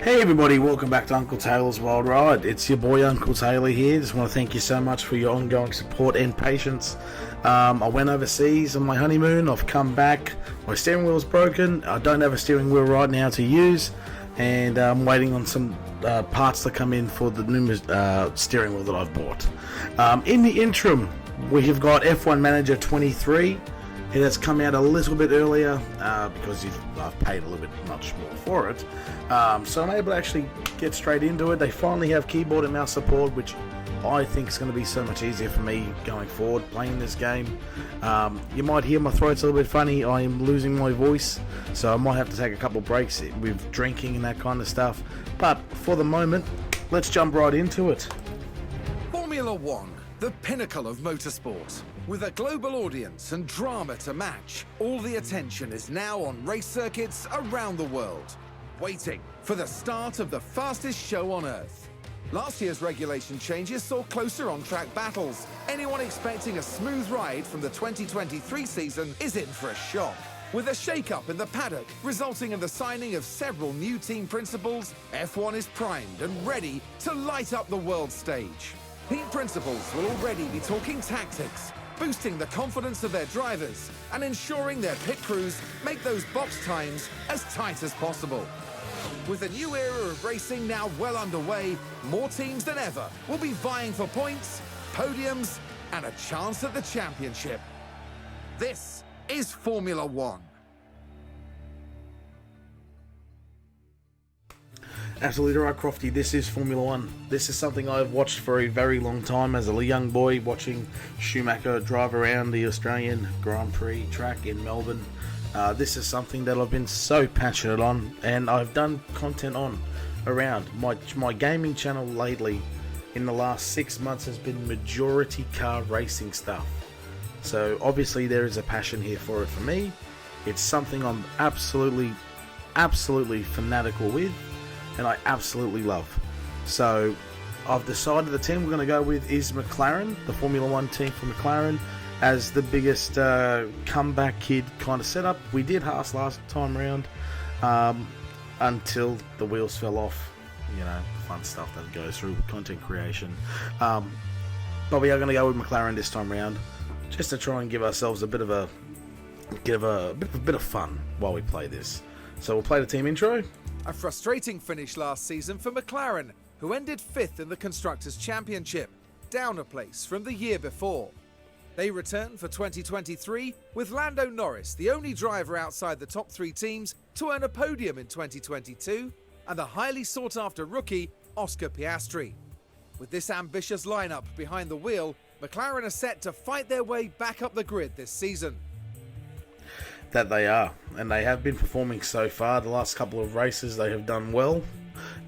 Hey everybody, welcome back to Uncle Taylor's Wild Ride. It's your boy Uncle Taylor here. Just want to thank you so much for your ongoing support and patience. I went overseas on my honeymoon. I've come back. My steering wheel's broken. I don't have a steering wheel right now to use, and I'm waiting on some parts to come in for the new steering wheel that I've bought. In the interim, we have got F1 Manager 23. It has come out a little bit earlier because I've paid a little bit much more for it. So I'm able to actually get straight into it. They finally have keyboard and mouse support, which I think is going to be so much easier for me going forward playing this game. You might hear my throat's a little bit funny. I am losing my voice, so I might have to take a couple breaks with drinking and that kind of stuff. But for the moment, let's jump right into it. Formula One, the pinnacle of motorsport. With a global audience and drama to match, all the attention is now on race circuits around the world, waiting for the start of the fastest show on Earth. Last year's regulation changes saw closer on-track battles. Anyone expecting a smooth ride from the 2023 season is in for a shock. With a shake-up in the paddock resulting in the signing of several new team principals, F1 is primed and ready to light up the world stage. Team principals will already be talking tactics, boosting the confidence of their drivers and ensuring their pit crews make those box times as tight as possible. With a new era of racing now well underway, more teams than ever will be vying for points, podiums, and a chance at the championship. This is Formula One. Absolutely right, Crofty. This is Formula One. This is something I've watched for a very long time as a young boy, watching Schumacher drive around the Australian Grand Prix track in Melbourne. This is something that I've been so passionate on, and I've done content on around. My gaming channel lately in the last 6 months has been majority car racing stuff. So obviously there is a passion here for it for me. It's something I'm absolutely fanatical with, and I absolutely love. So I've decided the team we're going to go with is McLaren, the Formula One team for McLaren, as the biggest comeback kid kind of setup. We did Haas last time round until the wheels fell off. You know, fun stuff that goes through content creation. But we are going to go with McLaren this time round, just to try and give ourselves a bit of fun while we play this. So we'll play the team intro. A frustrating finish last season for McLaren, who ended 5th in the Constructors' Championship, down a place from the year before. They return for 2023 with Lando Norris, the only driver outside the top 3 teams to earn a podium in 2022, and the highly sought-after rookie, Oscar Piastri. With this ambitious lineup behind the wheel, McLaren are set to fight their way back up the grid this season. That they are, and they have been performing so far. The last couple of races they have done well.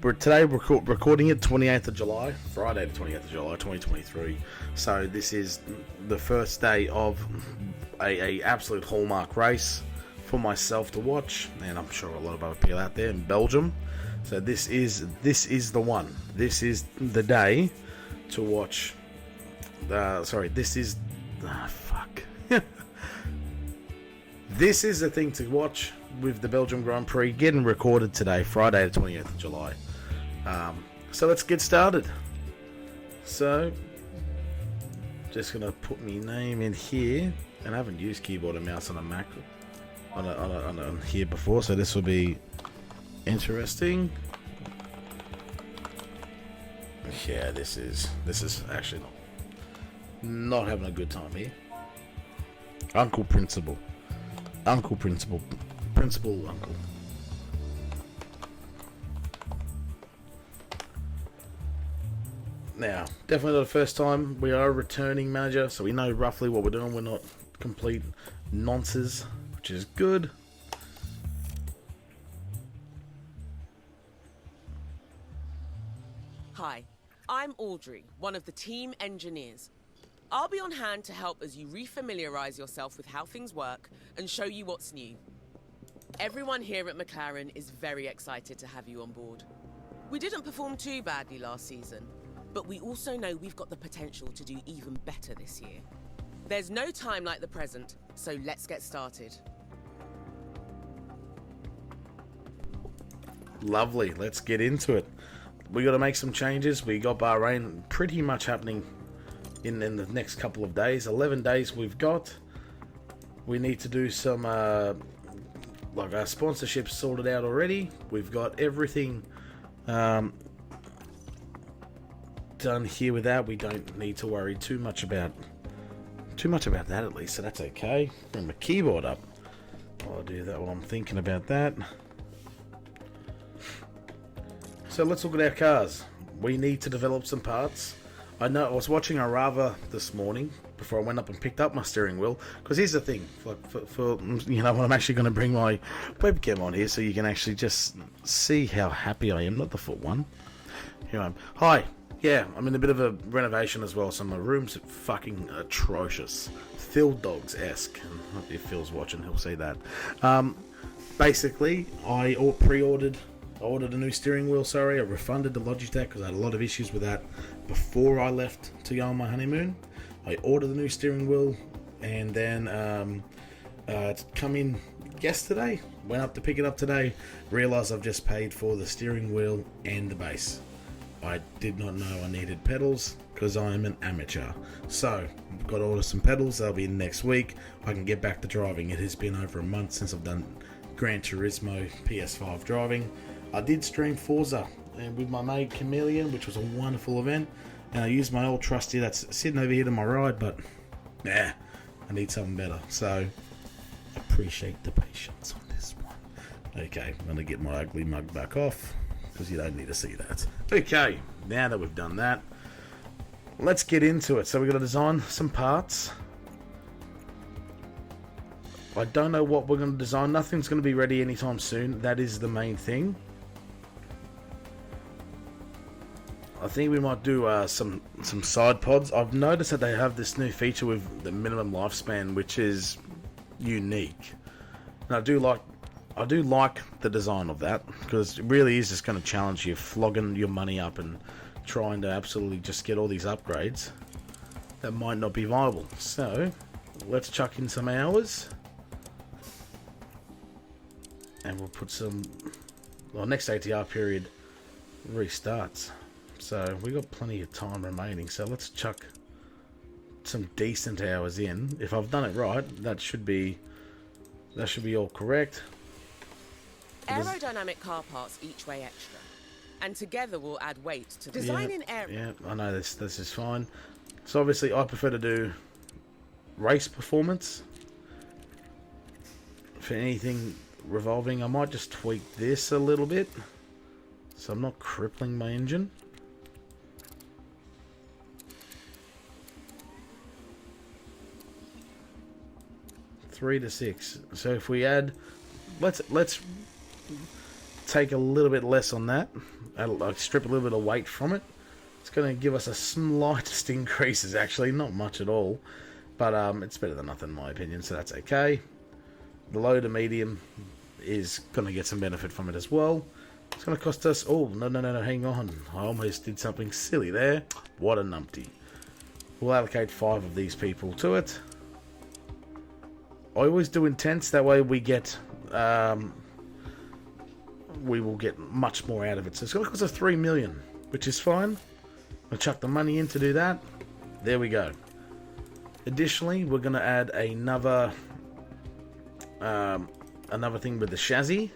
But today we're recording it 28th of July, Friday the 28th of July 2023. So this is the first day of a absolute hallmark race for myself to watch, and I'm sure a lot of other people out there in Belgium. So this is the one. This is the day to watch. This is This is the thing to watch with the Belgium Grand Prix getting recorded today, Friday the 28th of July. So let's get started. So, just going to put my name in here. And I haven't used keyboard and mouse on a Mac on here before, so this will be interesting. Yeah, this is actually not having a good time here. Uncle Principal. Principal Uncle. Now, definitely not the first time. We are a returning manager, so we know roughly what we're doing. We're not complete nonces, which is good. Hi, I'm Audrey, one of the team engineers. I'll be on hand to help as you refamiliarize yourself with how things work and show you what's new. Everyone here at McLaren is very excited to have you on board. We didn't perform too badly last season, but we also know we've got the potential to do even better this year. There's no time like the present, so let's get started. Lovely. Let's get into it. We got to make some changes. We got Bahrain pretty much happening in the next couple of days. 11 days we've got. We need to do some like our sponsorships sorted out already. We've got everything done here with that. We don't need to worry too much about that, at least, so that's okay. Bring my keyboard up. I'll do that while I'm thinking about that. So let's look at our cars. We need to develop some parts. I know I was watching a Rava this morning before I went up and picked up my steering wheel. Because here's the thing, for you know, I'm actually going to bring my webcam on here so you can actually just see how happy I am. Not the foot one. Here I am. Hi. Yeah, I'm in a bit of a renovation as well, so my room's fucking atrocious. Phil Dogs-esque. If Phil's watching, he'll see that. Basically, I ordered a new steering wheel, sorry. I refunded the Logitech because I had a lot of issues with that before I left to go on my honeymoon. I ordered the new steering wheel, and then it's come in yesterday. Went up to pick it up today. Realised I've just paid for the steering wheel and the base. I did not know I needed pedals because I am an amateur. So, I've got to order some pedals. They'll be in next week. I can get back to driving. It has been over a month since I've done Gran Turismo PS5 driving. I did stream Forza and with my mate Chameleon, which was a wonderful event. And I used my old trusty that's sitting over here to my right, but I need something better. So, appreciate the patience on this one. Okay, I'm going to get my ugly mug back off, because you don't need to see that. Okay, now that we've done that, let's get into it. So we've got to design some parts. I don't know what we're going to design. Nothing's going to be ready anytime soon. That is the main thing. I think we might do some side pods. I've noticed that they have this new feature with the minimum lifespan, which is unique. And I do like the design of that, because it really is just going to challenge you, flogging your money up and trying to absolutely just get all these upgrades that might not be viable. So let's chuck in some hours, and we'll put some. Well, next ATR period restarts, so we got plenty of time remaining. So let's chuck some decent hours in. If I've done it right, that should be all correct. Aerodynamic car parts each weigh extra, and together will add weight to designing air. Yeah, I know this is fine. So obviously I prefer to do race performance. For anything revolving, I might just tweak this a little bit so I'm not crippling my engine. Three to 6. So if we add, let's take a little bit less on that. I'll strip a little bit of weight from it. It's going to give us a slightest increases, actually, not much at all, but it's better than nothing in my opinion, so that's okay. The low to medium is going to get some benefit from it as well. It's going to cost us, oh no, hang on, I almost did something silly there. What a numpty. We'll allocate 5 of these people to it. I always do intense, that way we get we will get much more out of it. So it's going to cost us 3 million, which is fine. I'll chuck the money in to do that. There we go. Additionally, we're going to add another thing with the chassis.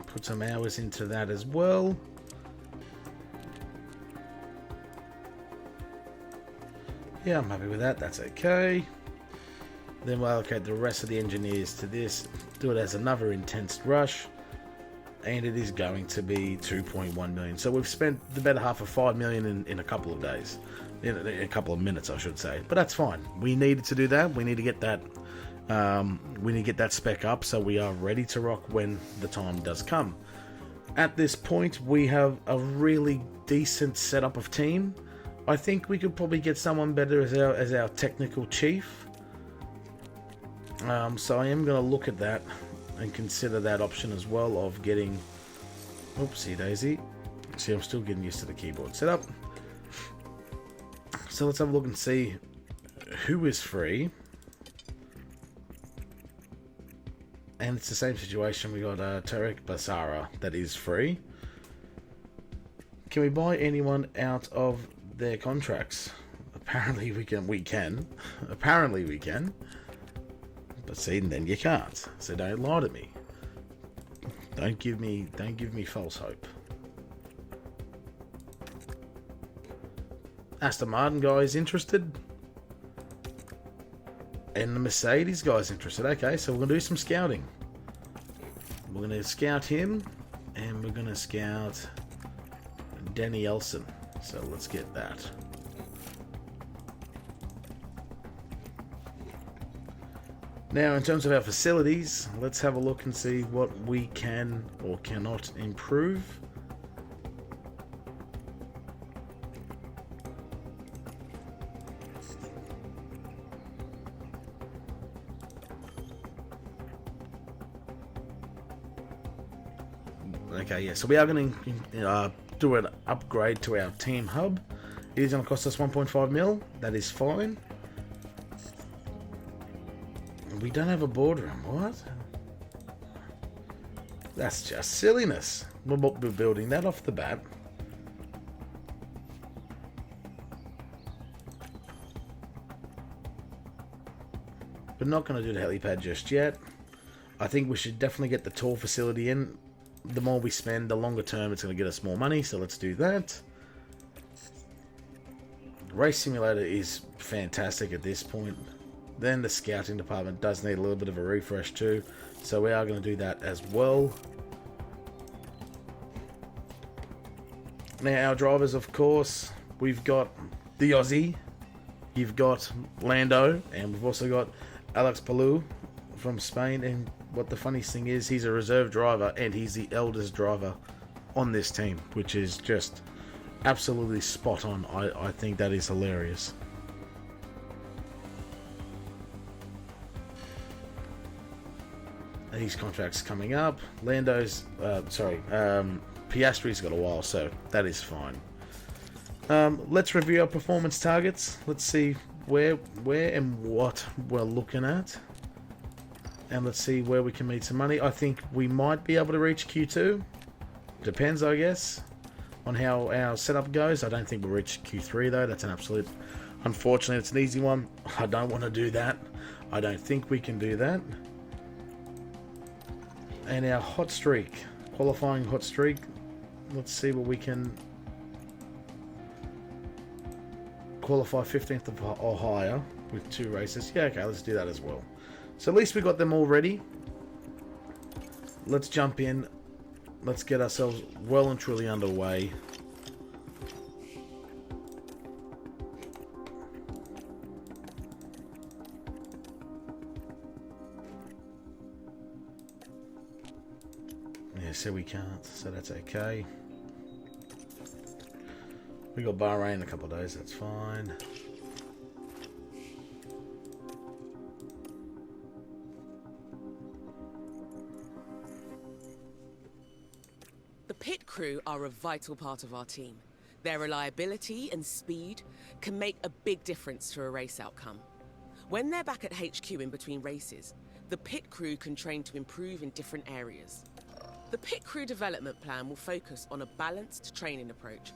Put some hours into that as well. Yeah, I'm happy with that. That's okay. Then we'll allocate the rest of the engineers to this. Do it as another intense rush. And it is going to be 2.1 million. So we've spent the better half of 5 million in a couple of days. In a couple of minutes, I should say. But that's fine. We needed to do that. We need to get that. We need to get that spec up so we are ready to rock when the time does come. At this point, we have a really decent setup of team. I think we could probably get someone better as our technical chief. So I am going to look at that and consider that option as well of getting. Oopsie daisy. See, I'm still getting used to the keyboard setup. So let's have a look and see who is free. And it's the same situation. We got Tarek Basara that is free. Can we buy anyone out of their contracts? Apparently we can. Apparently we can. But see, then you can't. So don't lie to me. Don't give me false hope. Aston Martin guys interested? And the Mercedes guy's interested. Okay, so we're going to do some scouting. We're going to scout him. And we're going to scout Danny Elson. So let's get that. Now, in terms of our facilities, let's have a look and see what we can or cannot improve. Okay, yeah, so we are going to do an upgrade to our team hub. It is going to cost us 1.5 mil. That is fine. We don't have a boardroom. What? That's just silliness. We're building that off the bat. We're not going to do the helipad just yet. I think we should definitely get the tour facility in. The more we spend, the longer term it's going to get us more money, so let's do that. Race simulator is fantastic at this point. Then the scouting department does need a little bit of a refresh too, so we are going to do that as well. Now our drivers, of course, we've got the Aussie, you've got Lando, and we've also got Alex Palou from Spain. And what the funniest thing is, he's a reserve driver and he's the eldest driver on this team, which is just absolutely spot on. I think that is hilarious. His contract's coming up. Lando's, Piastri's got a while, so that is fine. Let's review our performance targets. Let's see where and what we're looking at. And let's see where we can make some money. I think we might be able to reach Q2. Depends, I guess, on how our setup goes. I don't think we'll reach Q3 though. That's an absolute... Unfortunately, it's an easy one. I don't want to do that. I don't think we can do that. And our hot streak, qualifying hot streak, let's see what we can qualify 15th or higher with 2 races. Yeah, okay, let's do that as well. So at least we got them all ready. Let's jump in. Let's get ourselves well and truly underway. So we can't, so that's okay. We got Bahrain in a couple of days, that's fine. The pit crew are a vital part of our team. Their reliability and speed can make a big difference to a race outcome. When they're back at HQ in between races, the pit crew can train to improve in different areas. The pit crew development plan will focus on a balanced training approach,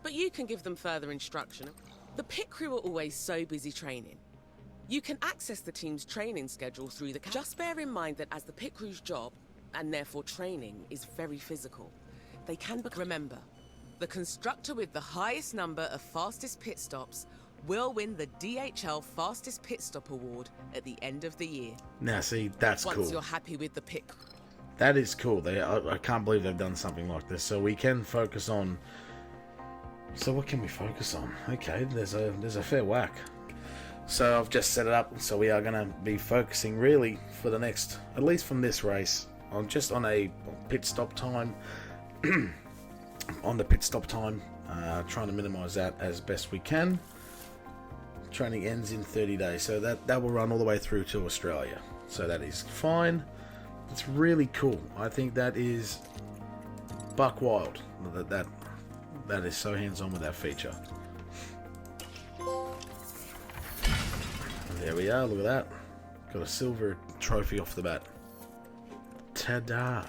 but you can give them further instruction. The pit crew are always so busy training. You can access the team's training schedule through the... Just bear in mind that as the pit crew's job, and therefore training, is very physical, they can... Remember, the constructor with the highest number of fastest pit stops will win the DHL Fastest Pit Stop Award at the end of the year. Now see, that's cool. Once you're happy with the pit... That is cool. I can't believe they've done something like this. So we can focus on... So what can we focus on? Okay, there's a fair whack. So I've just set it up. So we are going to be focusing really for the next... At least from this race. Just on a pit stop time. On the pit stop time. Trying to minimize that as best we can. Training ends in 30 days. So that will run all the way through to Australia. So that is fine. It's really cool. I think that is buck wild. That is so hands-on with that feature. And there we are. Look at that. Got a silver trophy off the bat. Ta-da.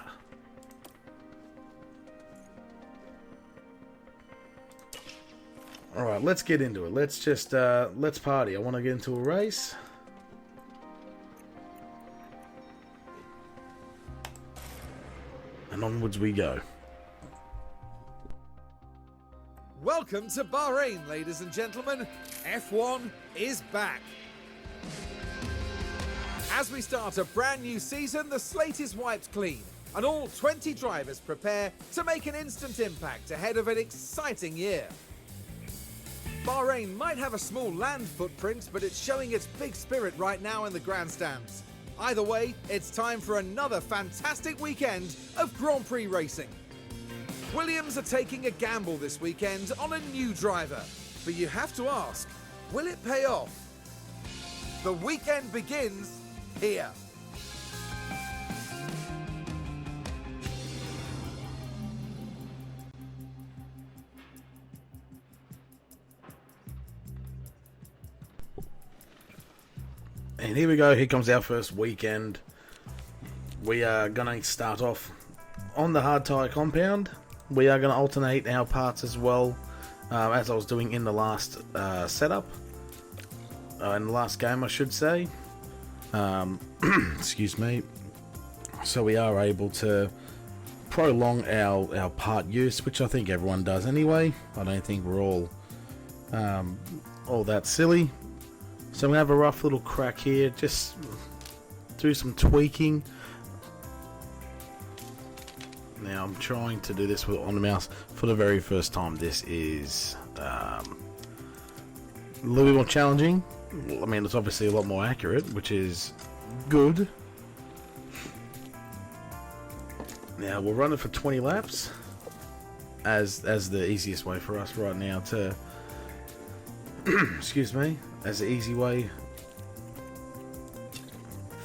Alright, let's get into it. Let's just, let's party. I want to get into a race. And onwards we go. Welcome to Bahrain, ladies and gentlemen. F1 is back. As we start a brand new season, the slate is wiped clean, and all 20 drivers prepare to make an instant impact ahead of an exciting year. Bahrain might have a small land footprint, but it's showing its big spirit right now in the grandstands. Either way, it's time for another fantastic weekend of Grand Prix racing. Williams are taking a gamble this weekend on a new driver, but you have to ask, will it pay off? The weekend begins here. And here we go, here comes our first weekend. We are going to start off on the hard tyre compound. We are going to alternate our parts as well, as I was doing in the last setup. In the last game, I should say. Excuse me. So we are able to prolong our part use, which I think everyone does anyway. I don't think we're all that silly. So we have a rough little crack here, just do some tweaking. Now I'm trying to do this on the mouse for the very first time. This is a little bit more challenging. I mean, it's obviously a lot more accurate, which is good. Now we'll run it for 20 laps as the easiest way for us right now to excuse me, as the easy way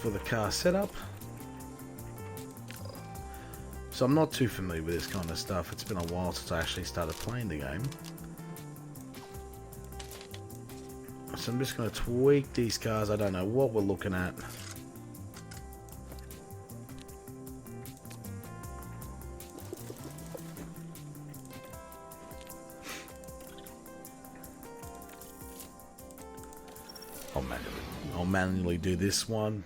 for the car setup. So I'm not too familiar with this kind of stuff. It's been a while since I actually started playing the game. So I'm just going to tweak these cars. I don't know what we're looking at. I'll manually do this one.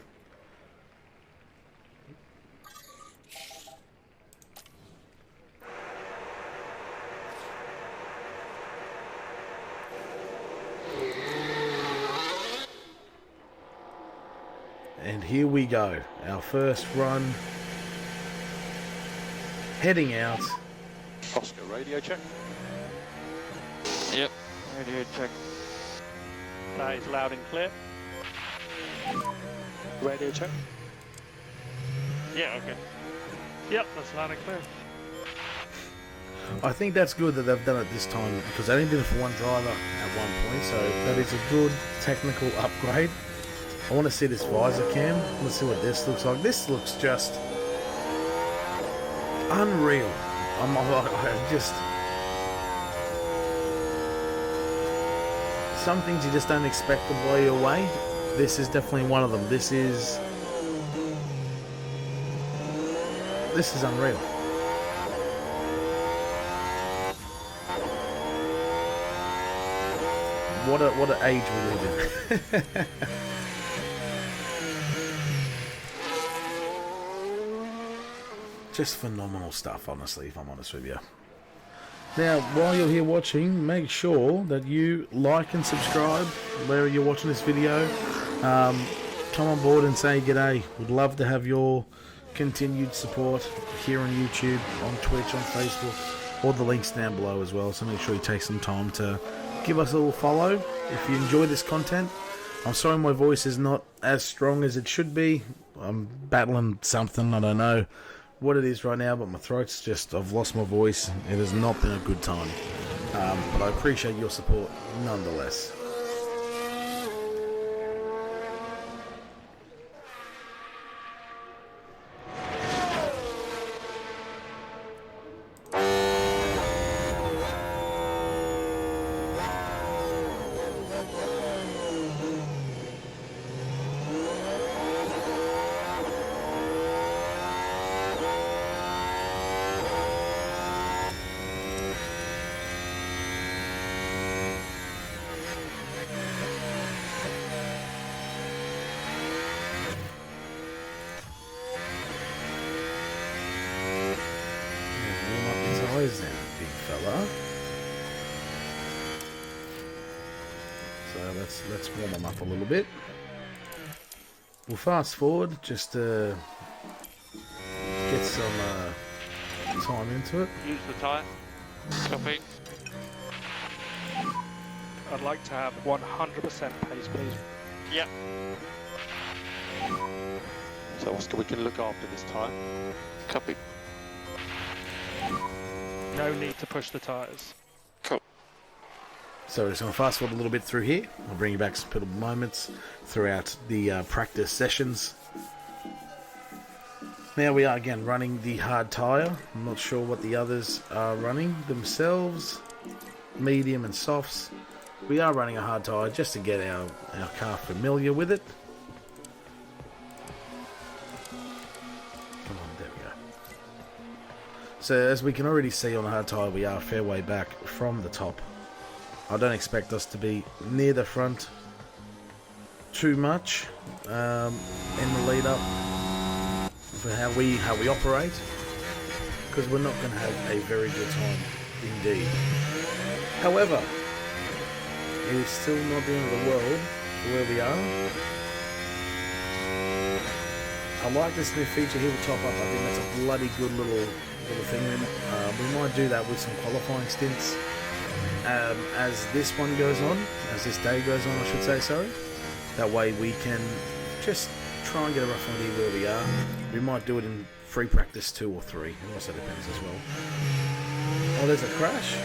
And here we go, our first run, heading out. Oscar, radio check. Yep, radio check. That is loud and clear. Radio check. Yeah, okay. Yep, that's loud and clear. I think that's good that they've done it this time, because they only did it for one driver at one point, so that is a good technical upgrade. I want to see this visor cam. Let's see what this looks like. This looks just unreal. I just... Some things you just don't expect to blow you away. This is definitely one of them. This is unreal. What an age we live in. Just phenomenal stuff, honestly, if I'm honest with you. Now, while you're here watching, make sure that you like and subscribe where you're watching this video. Come on board and say g'day. Would love to have your continued support here on YouTube, on Twitch, on Facebook, all the links down below as well. So make sure you take some time to give us a little follow if you enjoy this content. I'm sorry my voice is not as strong as it should be. I'm battling something, I don't know what it is right now, but my throat's just, I've lost my voice. It has not been a good time, but I appreciate your support nonetheless. let's warm them up a little bit. We'll fast forward just to get some time into it. Use the tyre. Copy. I'd like to have 100% pace, please. Yep. So Oscar, we can look after this tyre. Copy. No need to push the tyres. Cool. So we're just going to fast forward a little bit through here. I'll bring you back some pivotal moments throughout the practice sessions. Now we are again running the hard tyre. I'm not sure what the others are running themselves. Medium and softs. We are running a hard tyre just to get our car familiar with it. Come on, there we go. So as we can already see on the hard tyre, we are a fair way back from the top. I don't expect us to be near the front too much in the lead up for how we operate, because we're not going to have a very good time indeed. However, it is still not the end of the world for where we are. I like this new feature here with top up. I think that's a bloody good little thing. We might do that with some qualifying stints as this one goes on, as this day goes on, I should say, sorry. That way we can just try and get a rough idea where we are. We might do it in free practice 2 or 3. It also depends as well. Oh, there's a crash.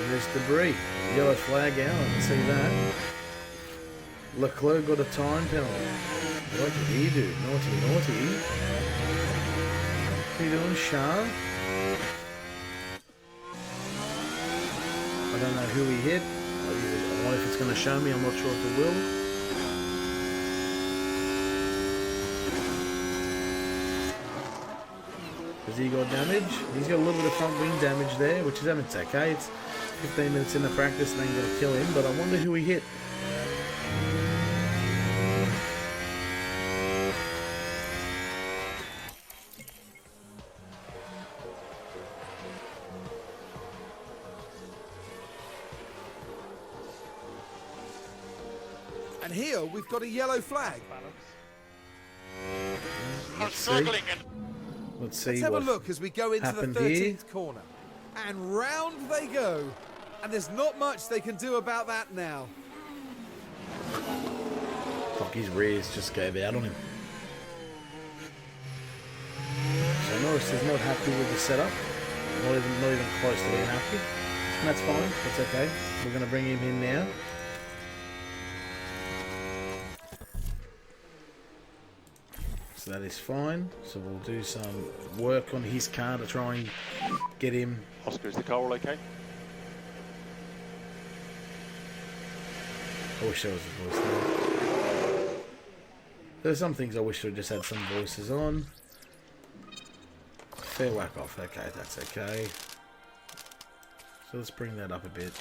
There's debris. Yellow flag out, I can see that. Leclerc got a time penalty. What did he do? Naughty, naughty. What are you doing, Charles? I don't know who he hit. I wonder if it's going to show me. I'm not sure if it will. Has he got damage? He's got a little bit of front wing damage there, which is it's okay. It's 15 minutes in the practice and then going to kill him, but I wonder who he hit. And here we've got a yellow flag. Let's see. Let's have a look as we go into the 13th here. corner. And round they go. And there's not much they can do about that now. Fuck, his rears just gave out on him. So Norris is not happy with the setup. Not even close to being happy. And that's fine. That's okay. We're going to bring him in now. So that is fine. So we'll do some work on his car to try and get him. Oscar, is the car all okay? I wish there was a voice there. There's some things I wish I just had some voices on. Fair whack off. Okay, that's okay. So let's bring that up a bit.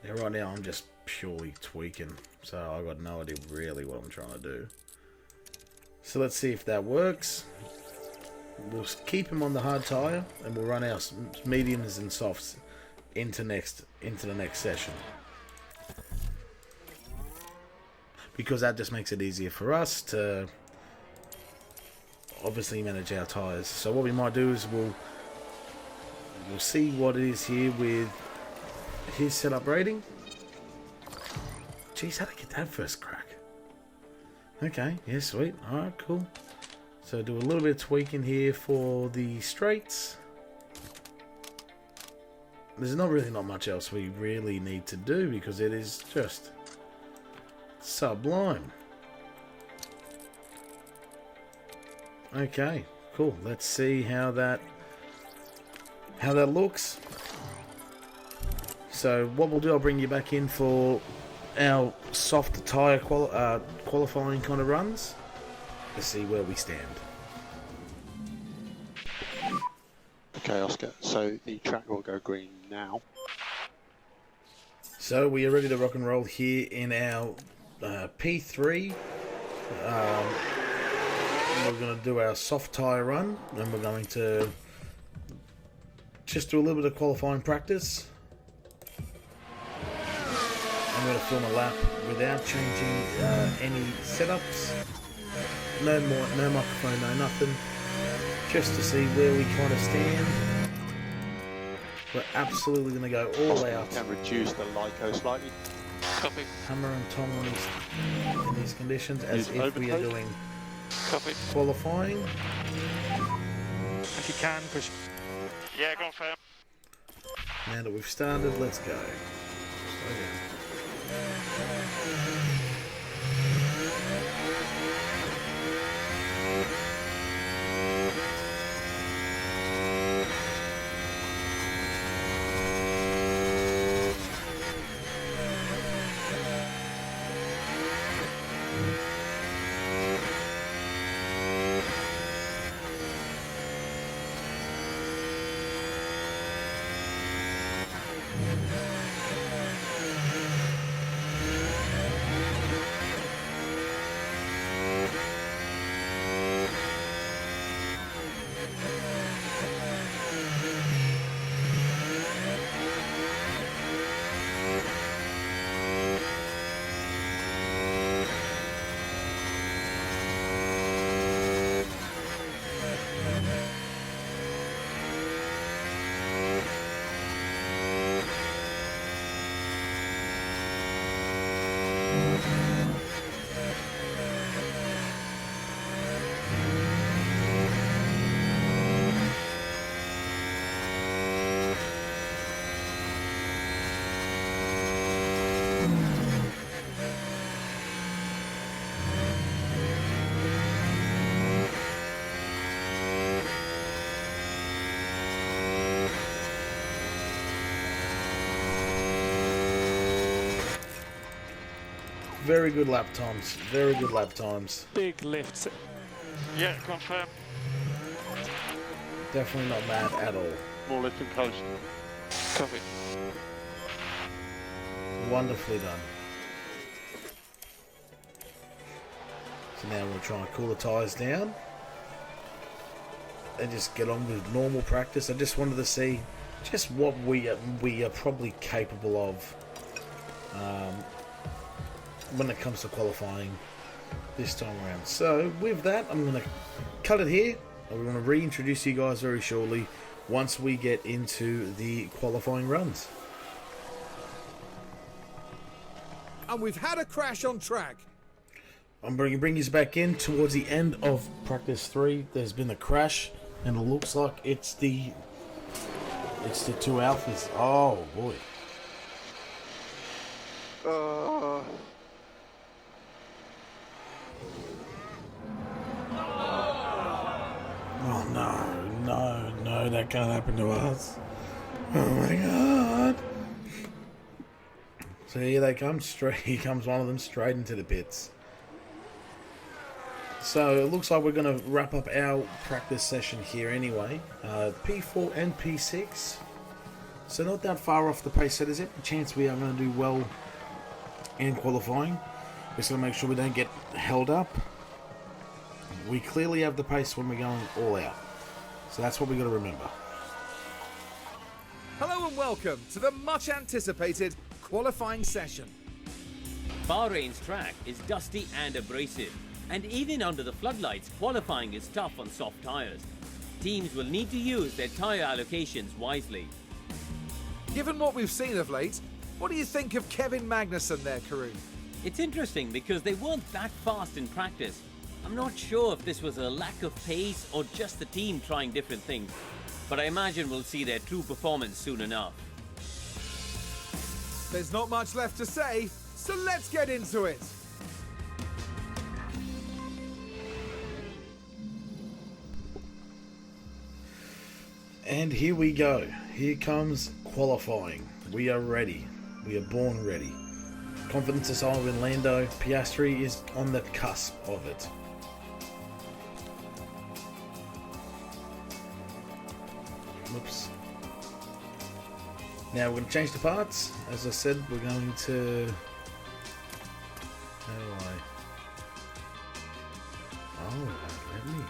Yeah, right now I'm just purely tweaking, so I've got no idea really what I'm trying to do. So let's see if that works. We'll keep him on the hard tyre, and we'll run our mediums and softs into the next session, because that just makes it easier for us to obviously manage our tyres. So what we might do is we'll see what it is here with his setup rating. Jeez, how did I get that first crack? Okay, yeah, sweet. Alright, cool. So do a little bit of tweaking here for the straights. There's not much else we really need to do, because it is just sublime. Okay, cool. Let's see how that looks. So what we'll do, I'll bring you back in for our soft tyre qualifying kind of runs to see where we stand. Okay, Oscar, so the track will go green now. So we are ready to rock and roll here in our P3 we're going to do our soft tyre run, and we're going to just do a little bit of qualifying practice. I'm going to film a lap without changing any setups. No microphone, no nothing. Just to see where we kind of stand. We're absolutely going to go all out. Can reduce the LICO slightly. Copy. Hammer and tong in these conditions, as Use if we are overtake. doing Copy. qualifying. If you can, push. Yeah, confirm. Now that we've started, let's go. Slow down. Very good lap times. Very good lap times. Big lifts. Yeah, confirm. Definitely not bad at all. More lift and coast. Copy. Wonderfully done. So now we'll try and cool the tyres down and just get on with normal practice. I just wanted to see just what we are probably capable of when it comes to qualifying this time around. So with that, I'm going to cut it here. I'm going to reintroduce you guys very shortly once we get into the qualifying runs. And we've had a crash on track. I'm bring you back in towards the end of practice 3. There's been a crash, and it looks like it's the two alphas. Oh boy! Oh no, that can't happen to us. Oh my god! So here they come. Here comes one of them straight into the pits. So it looks like we're going to wrap up our practice session here anyway. P4 and P6. So not that far off the pace setters yet. A chance we are going to do well in qualifying. Just going to make sure we don't get held up. We clearly have the pace when we're going all out. So that's what we got to remember. Hello and welcome to the much anticipated qualifying session. Bahrain's track is dusty and abrasive, and even under the floodlights, qualifying is tough on soft tyres. Teams will need to use their tyre allocations wisely. Given what we've seen of late, what do you think of Kevin Magnussen there, Karun? It's interesting because they weren't that fast in practice. I'm not sure if this was a lack of pace or just the team trying different things, but I imagine we'll see their true performance soon enough. There's not much left to say, so let's get into it. And here we go. Here comes qualifying. We are ready. We are born ready. Confidence is high in Lando. Piastri is on the cusp of it. Whoops. Now we're going to change the parts. As I said, we're going to... How do Oh, let me.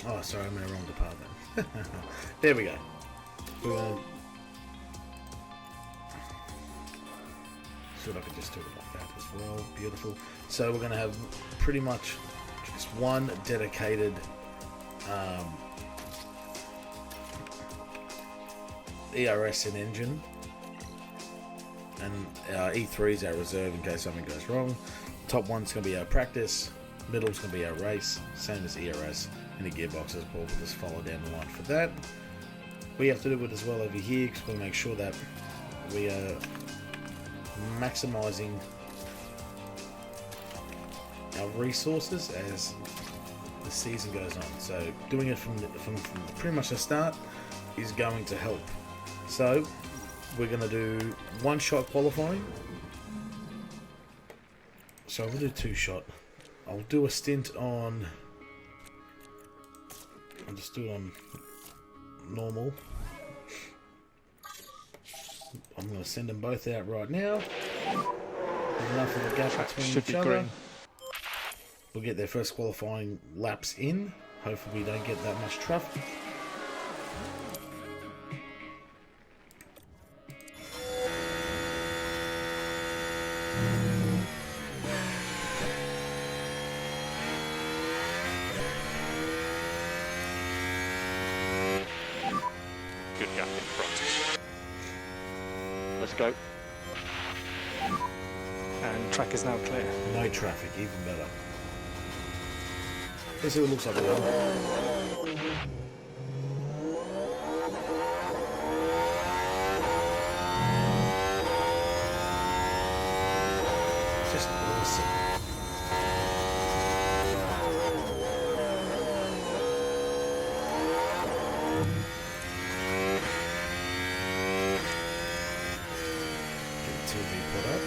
Oh, sorry, I'm in the wrong department. There we go. We're gonna see if I can just do it like that as well. Beautiful. So we're going to have pretty much just one dedicated ERS and engine, and E3 is our reserve in case something goes wrong. Top one's going to be our practice, middle's going to be our race, same as ERS, and the gearboxes. We'll just follow down the line for that. We have to do it as well over here because we'll make sure that we are maximizing our resources as the season goes on. So doing it from pretty much the start is going to help. So we're going to do one shot qualifying. So I'll do two shot. I'll do a stint on. I'll just do it on normal. I'm going to send them both out right now. There's enough of a gap between each other. Green. We'll get their first qualifying laps in. Hopefully we don't get that much traffic. Good gap in front. Let's go. And track is now clear. No traffic, even better. Let's see what it looks like. Just awesome. Get the TV put up.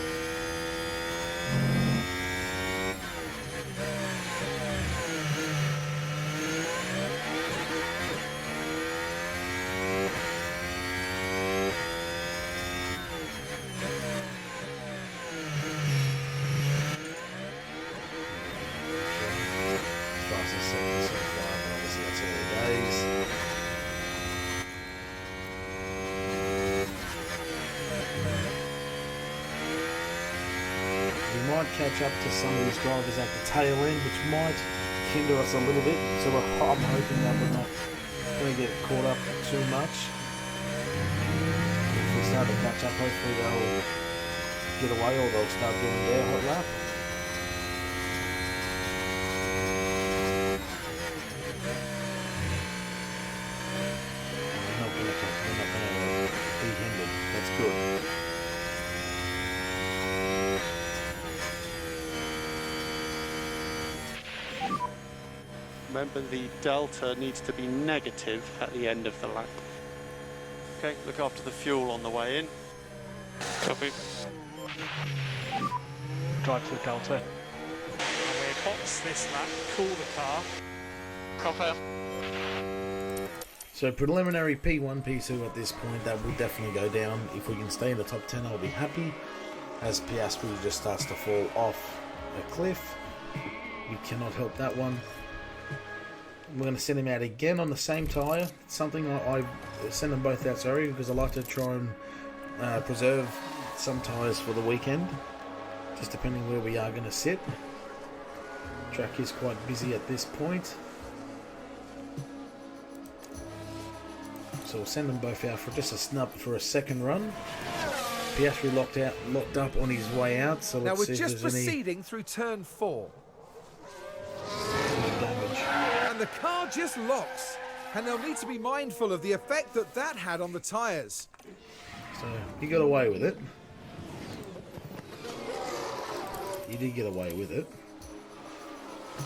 Catch up to some of these drivers at the tail end, which might hinder us a little bit. So I'm hoping that we're not going to get caught up too much. If we start to catch up, hopefully they'll get away or they'll start doing their hot lap. We're not going to be hindered. That's good. Remember, the delta needs to be negative at the end of the lap. Okay, look after the fuel on the way in. Copy. Drive to the delta. And we box this lap, cool the car. Copy. So preliminary P1, P2 at this point, that will definitely go down. If we can stay in the top 10, I'll be happy. As Piastri just starts to fall off a cliff, we cannot help that one. We're going to send him out again on the same tyre. Something I send them both out, sorry, because I like to try and preserve some tyres for the weekend, just depending where we are going to sit. Track is quite busy at this point, so we'll send them both out for just a snub for a second run. Piastri locked up on his way out, so let's see if there's any. Now we're just proceeding through turn 4. Damage. And the car just locks. And they'll need to be mindful of the effect that had on the tyres. So he got away with it. He did get away with it.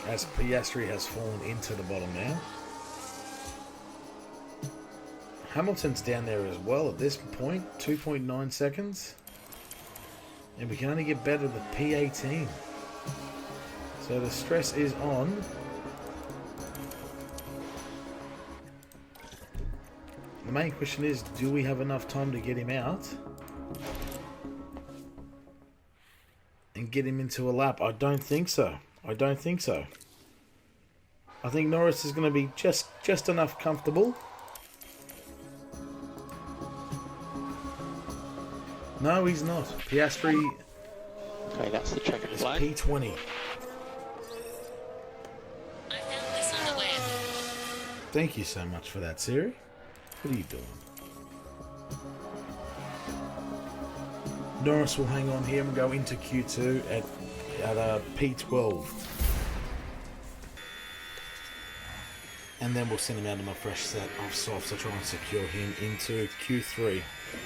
As Piastri has fallen into the bottom now. Hamilton's down there as well at this point. 2.9 seconds. And we can only get better than P18. So So the stress is on. The main question is, do we have enough time to get him out and get him into a lap? I don't think so. I don't think so. I think Norris is going to be just enough comfortable. No, he's not. Piastri Okay, that's the checkered is flag. P20. I found this on the web. Thank you so much for that, Siri. What are you doing? Norris will hang on here and go into Q2 at P12. And then we'll send him out on a fresh set of softs to try and secure him into Q3,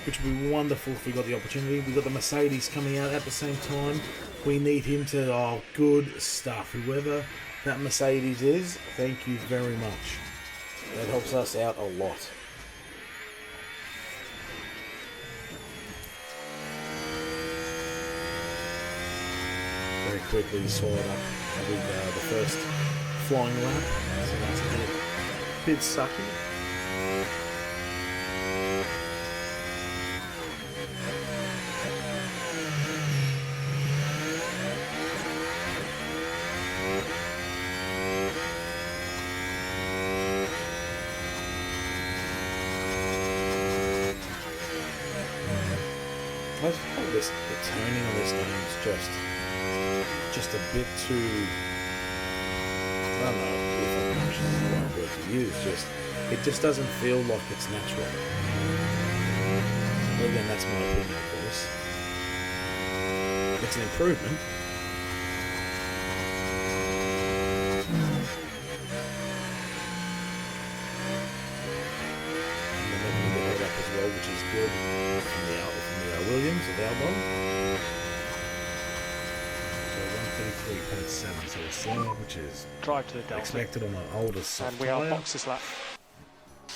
which would be wonderful if we got the opportunity. We've got the Mercedes coming out at the same time. We need him to... Oh, good stuff. Whoever that Mercedes is, thank you very much. That helps us out a lot. Very quickly swallowed up with the first flying lap. So that's a bit sucky. I feel the turning on this game is just a bit too... I don't know if emotion is the right word to use. It just doesn't feel like it's natural. But again, that's my opinion, of course. It's an improvement. And then we can get it up as well, which is good from the Williams of Albon. So 133.7, so a slower, which is Drive to the Delta. expected on an older soft And we are tyre. boxes lap.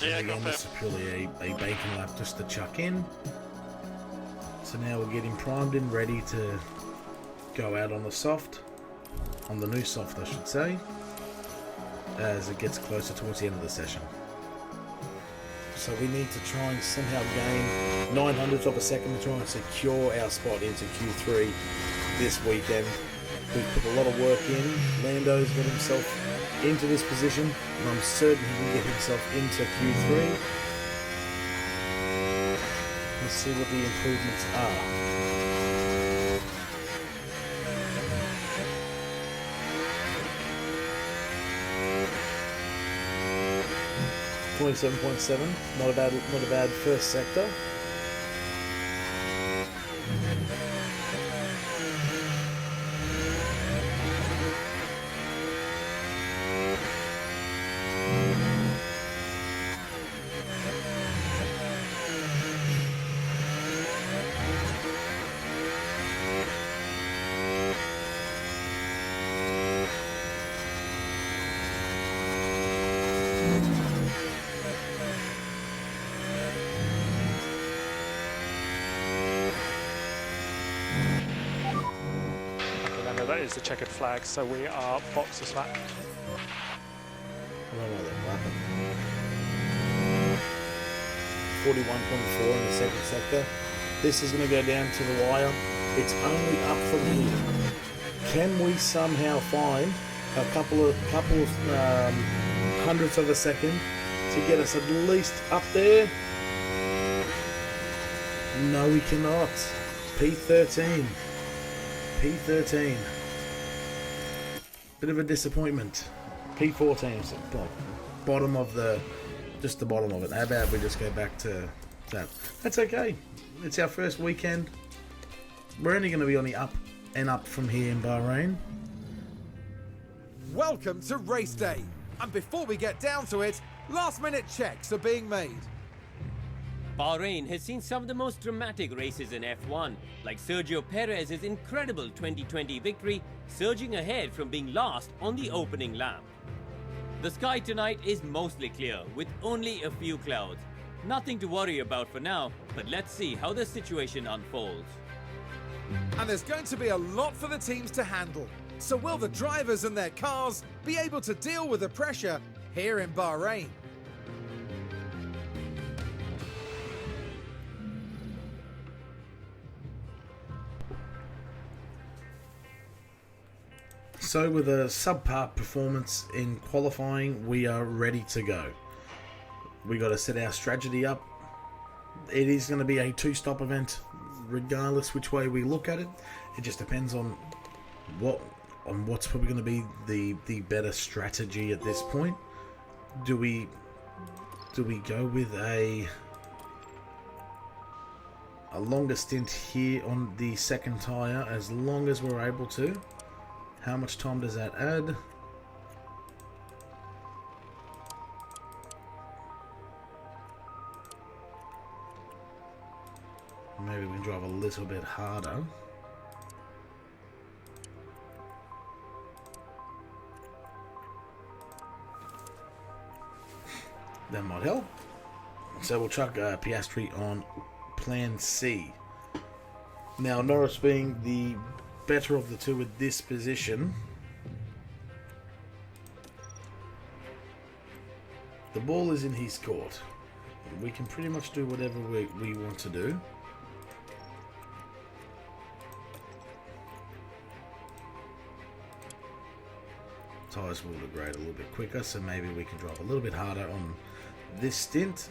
And Yeah, again, got this that. is purely a bacon lap just to chuck in. So now we're getting primed and ready to go out on the soft, on the new soft I should say, as it gets closer towards the end of the session. So we need to try and somehow gain 900ths of a second to try and secure our spot into Q3 this weekend. We've put a lot of work in. Lando's got himself into this position, and I'm certain he can get himself into Q3. Let's see what the improvements are. 27.7, not a bad first sector. Remember, that is the checkered flag, so we are boxes lap. I don't know that happened. 41.4 in the second sector. This is going to go down to the wire. It's only up from here. Can we somehow find a couple of hundredths of a second to get us at least up there? No, we cannot. P13. P13. Bit of a disappointment. P14 is bottom of the, just the bottom of it. How about we just go back to that? That's okay. It's our first weekend. We're only going to be on the up and up from here in Bahrain. Welcome to race day. And before we get down to it, last minute checks are being made. Bahrain has seen some of the most dramatic races in F1, like Sergio Perez's incredible 2020 victory, surging ahead from being last on the opening lap. The sky tonight is mostly clear, with only a few clouds. Nothing to worry about for now, but let's see how the situation unfolds. And there's going to be a lot for the teams to handle. So will the drivers and their cars be able to deal with the pressure here in Bahrain? So with a subpar performance in qualifying, we are ready to go. We got to set our strategy up. It is going to be a 2-stop event, regardless which way we look at it. It just depends on what's probably going to be the better strategy at this point. Do we go with a longer stint here on the second tire, as long as we're able to? How much time does that add? Maybe we can drive a little bit harder. That might help. So we'll chuck Piastri on plan C. Now, Norris being the better of the two with this position, the ball is in his court. We can pretty much do whatever we want to do. Tyres will degrade a little bit quicker, so maybe we can drive a little bit harder on this stint.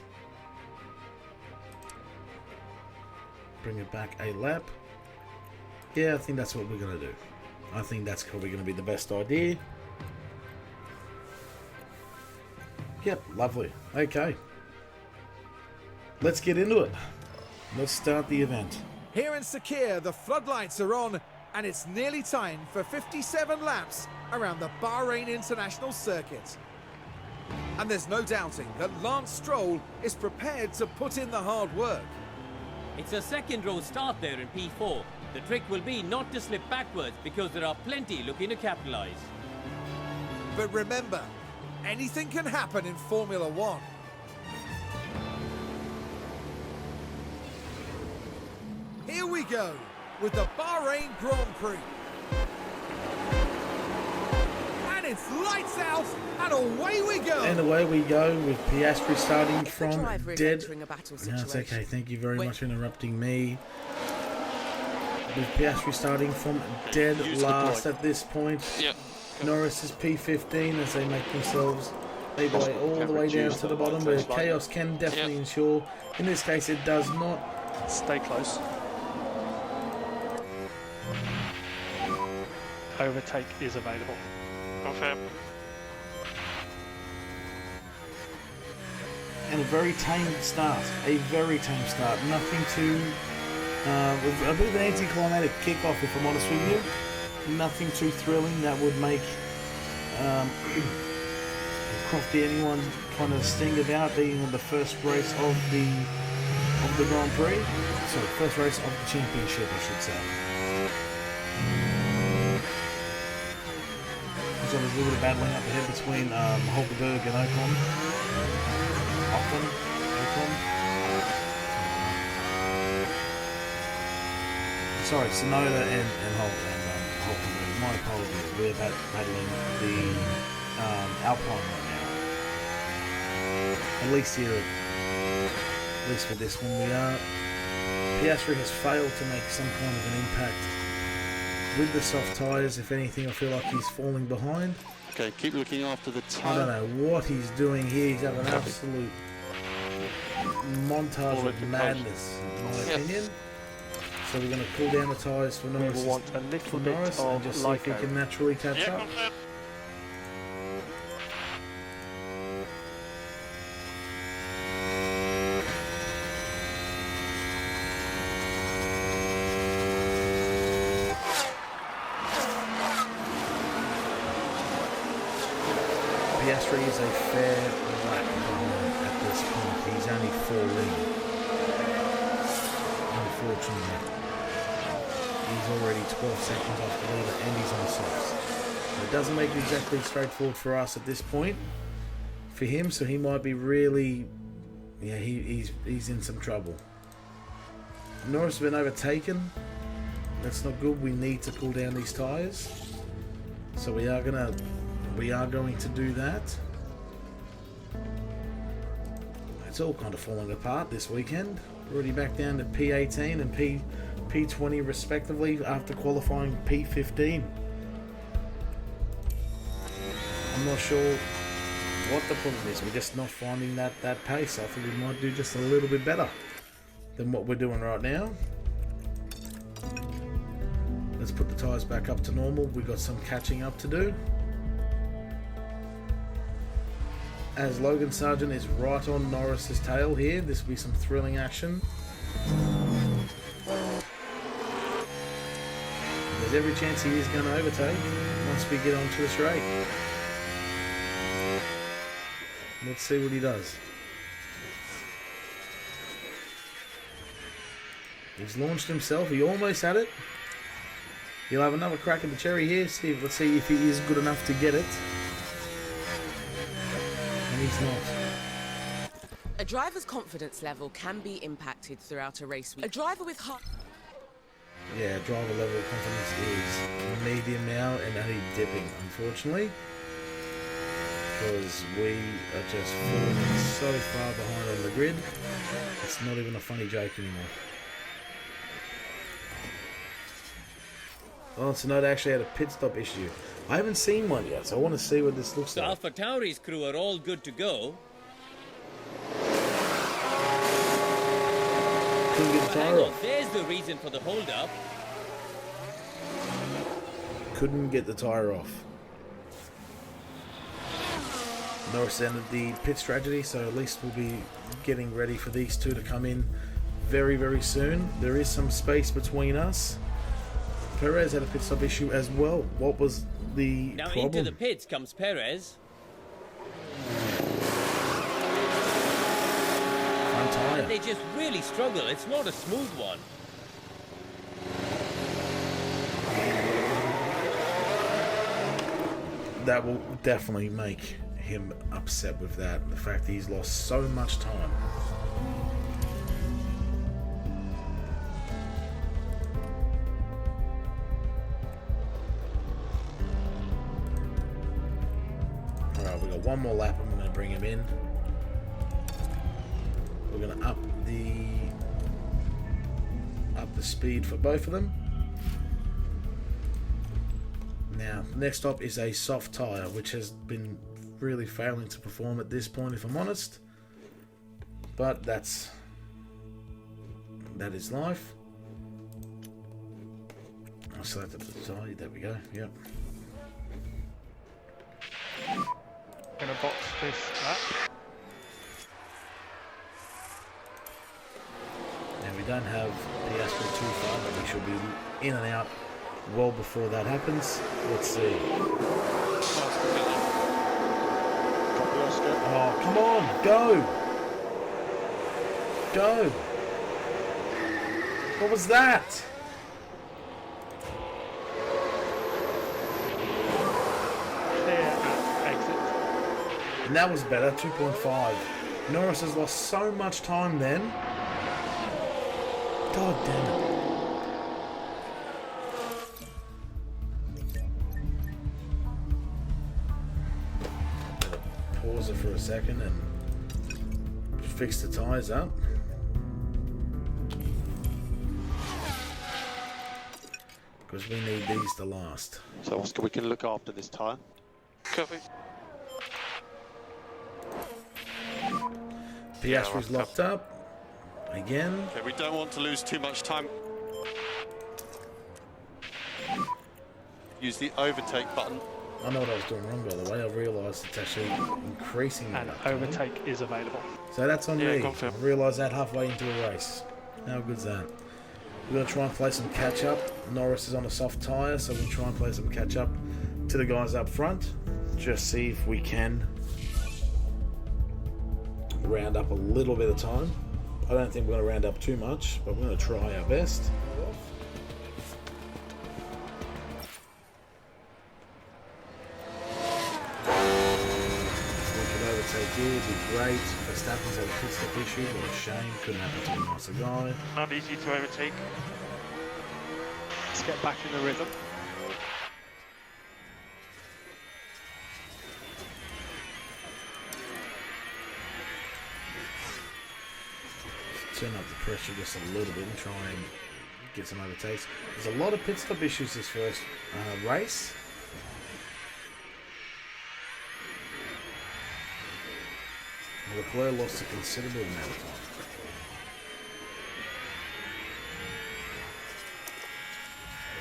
Bring it back a lap. Yeah, I think that's what we're going to do. I think that's probably going to be the best idea. Yep, lovely. Okay. Let's get into it. Let's start the event. Here in Sakir, the floodlights are on, and it's nearly time for 57 laps around the Bahrain International Circuit. And there's no doubting that Lance Stroll is prepared to put in the hard work. It's a second row start there in P4. The trick will be not to slip backwards because there are plenty looking to capitalize. But remember, anything can happen in Formula One. Here we go with the Bahrain Grand Prix. And it's lights out and away we go. And away we go with Piastri starting If the from driver is dead. entering a battle No, it's situation, okay. Thank you very when- much for interrupting me. With Piastri starting from dead use the last plug. at this point. Yep. Norris is P15 as they make themselves lead the way all the way down to the bottom, where chaos can definitely ensure. In this case, it does not. Stay close. Overtake is available. Confirm. And a very tame start. A very tame start. Nothing too. With a bit of an anticlimactic kickoff, if I'm honest with you. Nothing too thrilling that would make Crofty anyone kind of sting about being in the first race of the Grand Prix. So first race of the championship, I should say. So there's a little bit of battling up ahead between Hulkenberg and Ocon. Sorry, Sonoda and Hulkenberg. My apologies. We're battling the Alpine right now. At least here, at least for this one, we are. Piastri has failed to make some kind of an impact with the soft tyres. If anything, I feel like he's falling behind. Okay, keep looking after the I tyre. don't know what he's doing here. He's having an absolute montage All of it madness, in my Yep. opinion. So we're going to cool down the tyres for We Norris, will want a little bit and of just see if he LICO. can naturally catch up. Piastri is a fair lap behind at this point. He's only 4 lead. Unfortunately, he's already 12 seconds off the leader and he's on softs. It doesn't make it exactly straightforward for us at this point. For him, so he might be really, yeah, he's in some trouble. Norris has been overtaken. That's not good. We need to cool down these tyres. So we are going to do that. It's all kind of falling apart this weekend. Already back down to P18 and P20 respectively after qualifying P15. I'm not sure what the problem is. We're just not finding that pace. I think we might do just a little bit better than what we're doing right now. Let's put the tyres back up to normal. We've got some catching up to do. As Logan Sargent is right on Norris's tail here, this will be some thrilling action. There's every chance he is going to overtake once we get onto the straight. Let's see what he does. He's launched himself. He almost had it. He'll have another crack at the cherry here. Let's see if he is good enough to get it. And he's not. A driver's confidence level can be impacted throughout a race week. A driver with high... Yeah, driver level confidence is medium now and only dipping, unfortunately. Because we are just falling so far behind on the grid. It's not even a funny joke anymore. Oh, so no, they actually had a pit stop issue. I haven't seen one yet, so I want to see what this looks So like. Alpha Tauri's crew are all good to go. Couldn't get the Hang tyre on, off. there's the reason for the hold-up. Couldn't get the tyre off. Norris ended the pit strategy, so at least we'll be getting ready for these two to come in very, very soon. There is some space between us. Perez had a pit stop issue as well. What was the Now problem? into the pits comes Perez. Front tyre. And they just really struggle. It's not a smooth one. That will definitely make him upset with that. The fact that he's lost so much time. Alright, we've got one more lap and we're going to bring him in. We're going to up the speed for both of them. Now, next up is a soft tyre, which has been really failing to perform at this point, if I'm honest. But that is life. I selected the tyre. There we go. Yep. Gonna box this lap. Now, we don't have the Astro too far, but we should be in and out well before that happens. Let's see. Oh, come on, go! Go! What was that? Clear at exit. And that was better, 2.5. Norris has lost so much time then. God damn it. Pause it for a second and fix the tyres up. Because we need these to last. So Oscar, we can look after this tyre. Copy. Piastri's locked up. Again. Okay, we don't want to lose too much time. Use the overtake button. I know what I was doing wrong, by the way. I realised it's actually increasing. And that time. overtake is available. So that's on me. confirm. I realised that halfway into a race. How good's that? We're going to try and play some catch up. Norris is on a soft tyre, so we'll try and play some catch up to the guys up front. Just see if we can round up a little bit of time. I don't think we're going to round up too much, but we're going to try our best. If we can overtake here, it'd be great. Verstappen's had a pit stop issue, what a shame. Couldn't happen to a nicer guy. Not easy to overtake. Let's get back in the rhythm. turn up the pressure just a little bit and try and get some overtakes. There's a lot of pit stop issues this first race. Leclerc lost a considerable amount of time.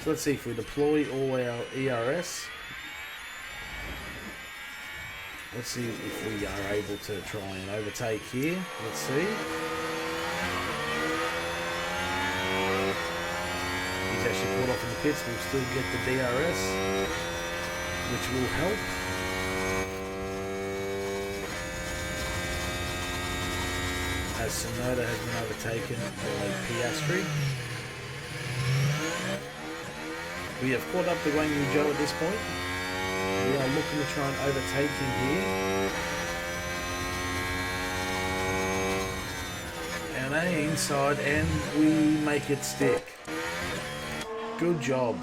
So let's see if we deploy all our ERS. Let's see if we are able to try and overtake here. Let's see. He's actually caught off in the pits. We'll still get the DRS, which will help. As Sonoda has been overtaken by Piastri. We have caught up to Wang Yuzhou at this point. We are looking to try and overtake him here. And inside, and we make it stick. Good job.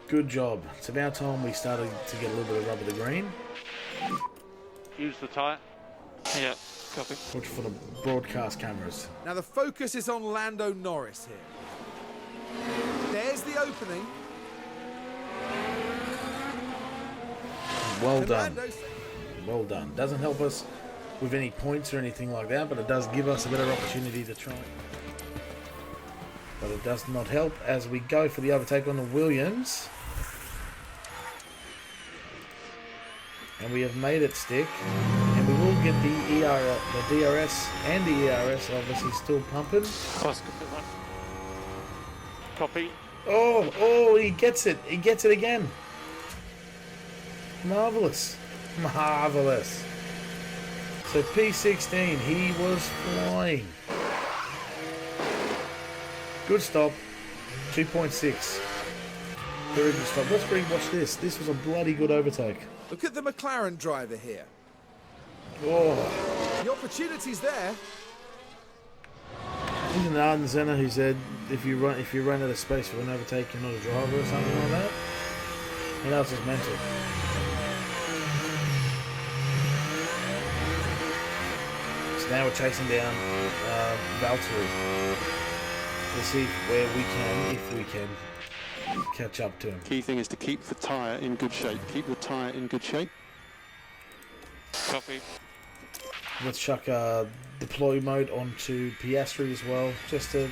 Good job. It's about time we started to get a little bit of rubber to green. Use the tyre. Yeah, copy. Watch for the broadcast cameras. Now the focus is on Lando Norris here. There's the opening. Well And done. Lando's- Well done. Doesn't help us with any points or anything like that, but it does give us a better opportunity to try. But it does not help as we go for the overtake on the Williams. And we have made it stick. And we will get the DRS and the ERS obviously still pumping. Copy. Oh, he gets it. He gets it again. Marvellous. Marvellous. So P16, he was flying. Good stop. 2.6. Very good stop. Let's rewatch this. This was a bloody good overtake. Look at the McLaren driver here. Oh. The opportunity's there. Isn't it Arden Senna who said if you run out of space for an overtake, you're not a driver or something like that? You know, it's just mental. So now we're chasing down Valtteri. Let's see where we can, if we can, catch up to him. Key thing is to keep the tyre in good shape. Keep the tyre in good shape. Copy. Let's chuck deploy mode onto Piastri as well, just to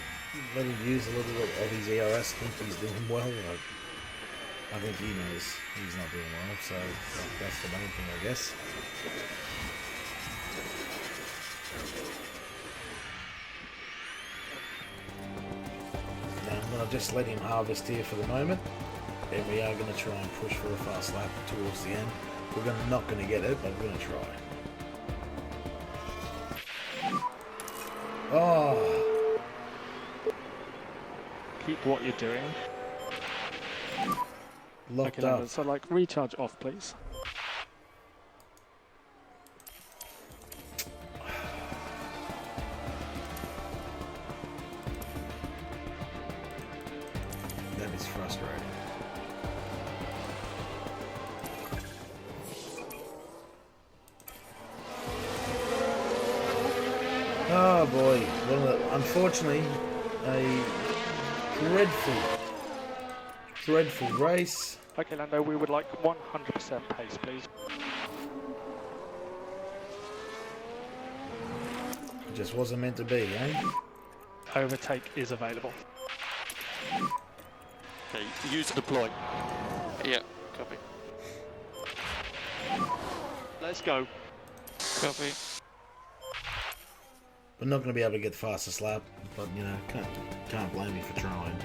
let him use a little bit of his ERS. I think he's doing well. I think he knows he's not doing well, so that's the main thing, I guess. Now I'm going to just let him harvest here for the moment, and we are going to try and push for a fast lap towards the end. We're not going to get it, but we're going to try. Oh. Keep what you're doing. Locked Okay, up. Lando, so like recharge off, please. That is frustrating. Oh boy. Well, unfortunately, a dreadful race. Okay, Lando, we would like 100% pace, please. It just wasn't meant to be, eh? Overtake is available. Okay, use deploy. Yeah, copy. Let's go. Copy. We're not going to be able to get the fastest lap, but you know, can't blame me for trying.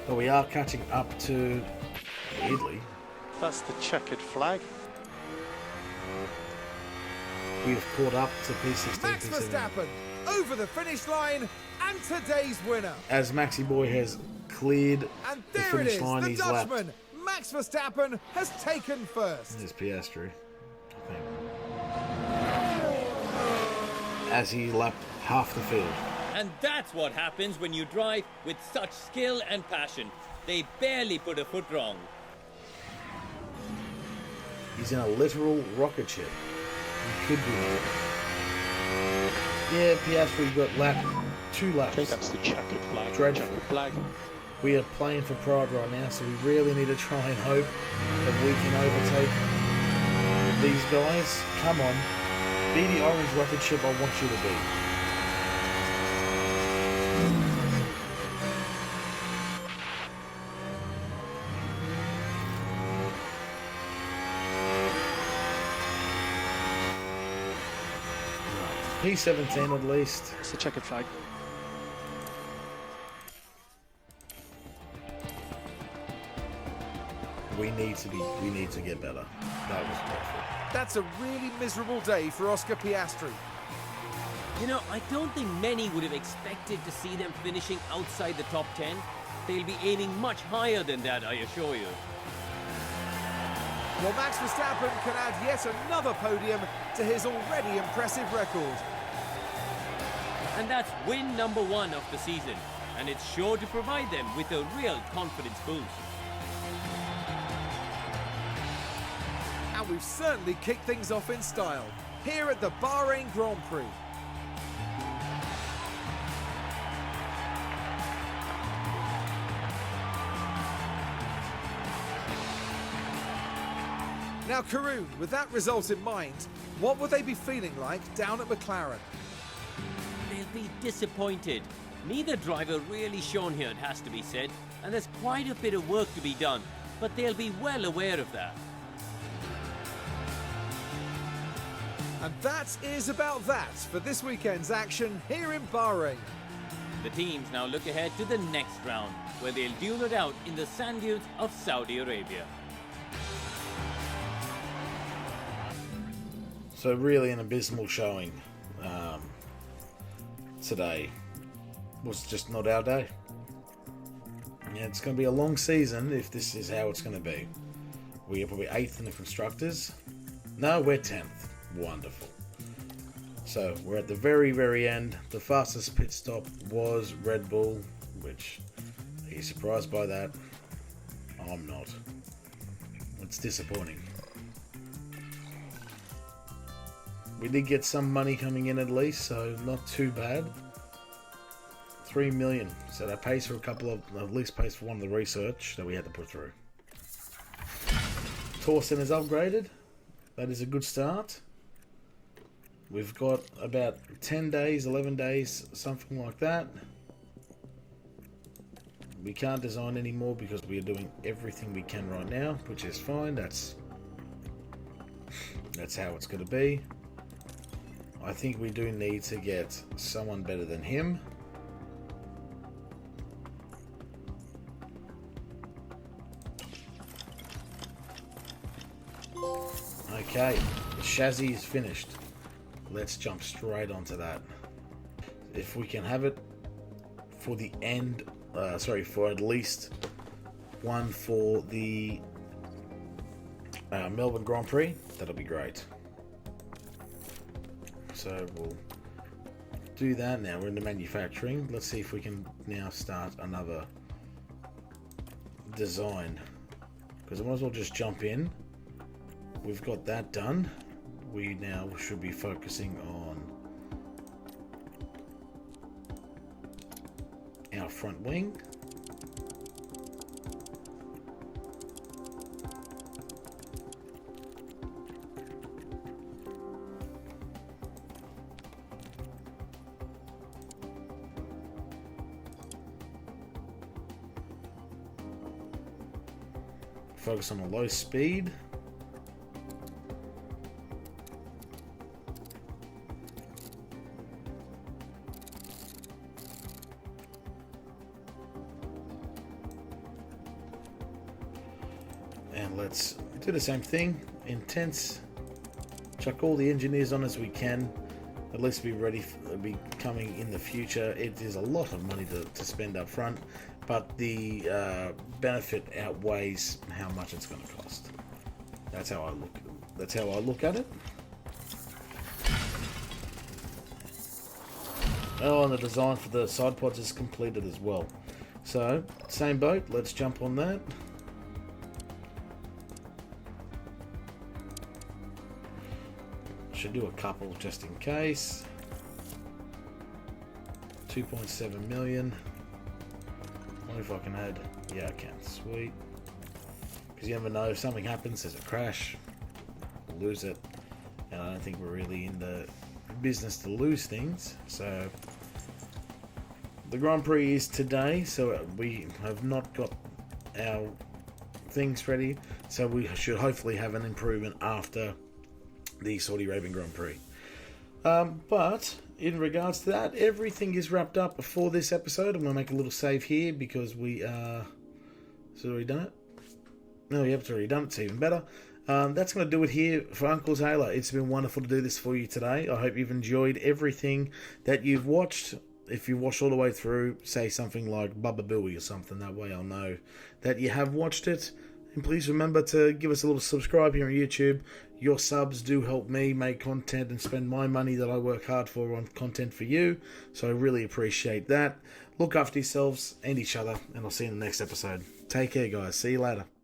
But we are catching up to weirdly. That's the checkered flag. We've caught up to P16. Max P17. Verstappen over the finish line and today's winner. As Maxi Boy has cleared And the there it finish is, line, the he's lapped. Dutchman, Max Verstappen, has taken first. There's Piastri, I think. As he lapped half the field. And that's what happens when you drive with such skill and passion. They barely put a foot wrong. He's in a literal rocket ship. Could be more. Yeah, Piastri got two laps. Okay, that's the checkered flag. Dreadful. Checkered flag. We are playing for pride right now, so we really need to try and hope that we can overtake these guys. Come on. Be the orange rocket ship I want you to be. P17 at least. It's the checkered flag. We need to get better. That was dreadful. That's a really miserable day for Oscar Piastri. You know, I don't think many would have expected to see them finishing outside the top 10. They'll be aiming much higher than that, I assure you. Well, Max Verstappen can add yet another podium to his already impressive record. And that's win number 1 of the season. And it's sure to provide them with a real confidence boost. And we've certainly kicked things off in style here at the Bahrain Grand Prix. Now, Karun, with that result in mind, what would they be feeling like down at McLaren? They'll be disappointed. Neither driver really shone here, it has to be said, and there's quite a bit of work to be done, but they'll be well aware of that. And that is about that for this weekend's action here in Bahrain. The teams now look ahead to the next round, where they'll duel it out in the sand dunes of Saudi Arabia. So really an abysmal showing today. Was just not our day. Yeah, it's going to be a long season if this is how it's going to be. We are probably 8th in the constructors. No, we're 10th. Wonderful. So we're at the very, very end. The fastest pit stop was Red Bull, which, are you surprised by that? I'm not. It's disappointing. We did get some money coming in at least, so not too bad. 3 million. So that pays for a couple of, at least pays for one of the research that we had to put through. Torsen is upgraded. That is a good start. We've got about 10 days, 11 days, something like that. We can't design anymore because we are doing everything we can right now, which is fine. That's how it's going to be. I think we do need to get someone better than him. Okay, the chassis is finished. Let's jump straight onto that. If we can have it for the end, for at least one for the Melbourne Grand Prix, that'll be great. So we'll do that now. We're into manufacturing. Let's see if we can now start another design, because I might as well just jump in. We've got that done. We now should be focusing on our front wing. Focus on a low speed. And let's do the same thing. Intense. Chuck all the engineers on as we can. At least be ready for be coming in the future. It is a lot of money to spend up front, but the benefit outweighs how much it's going to cost. That's how I look. That's how I look at it. Oh, and the design for the side pods is completed as well. So, same boat. Let's jump on that. Should do a couple just in case. 2.7 million. I wonder if I can add. Yeah, I can. Sweet. Because you never know, if something happens, there's a crash, we'll lose it. And I don't think we're really in the business to lose things. So the Grand Prix is today, so we have not got our things ready. So we should hopefully have an improvement after the Saudi Arabian Grand Prix. But in regards to that, everything is wrapped up for this episode. I'm going to make a little save here because we are... Has it already done it? No, you haven't already done it. It's even better. That's going to do it here for Uncle Taylor. It's been wonderful to do this for you today. I hope you've enjoyed everything that you've watched. If you watched all the way through, say something like Bubba Billy or something. That way I'll know that you have watched it. And please remember to give us a little subscribe here on YouTube. Your subs do help me make content and spend my money that I work hard for on content for you. So I really appreciate that. Look after yourselves and each other, and I'll see you in the next episode. Take care, guys. See you later.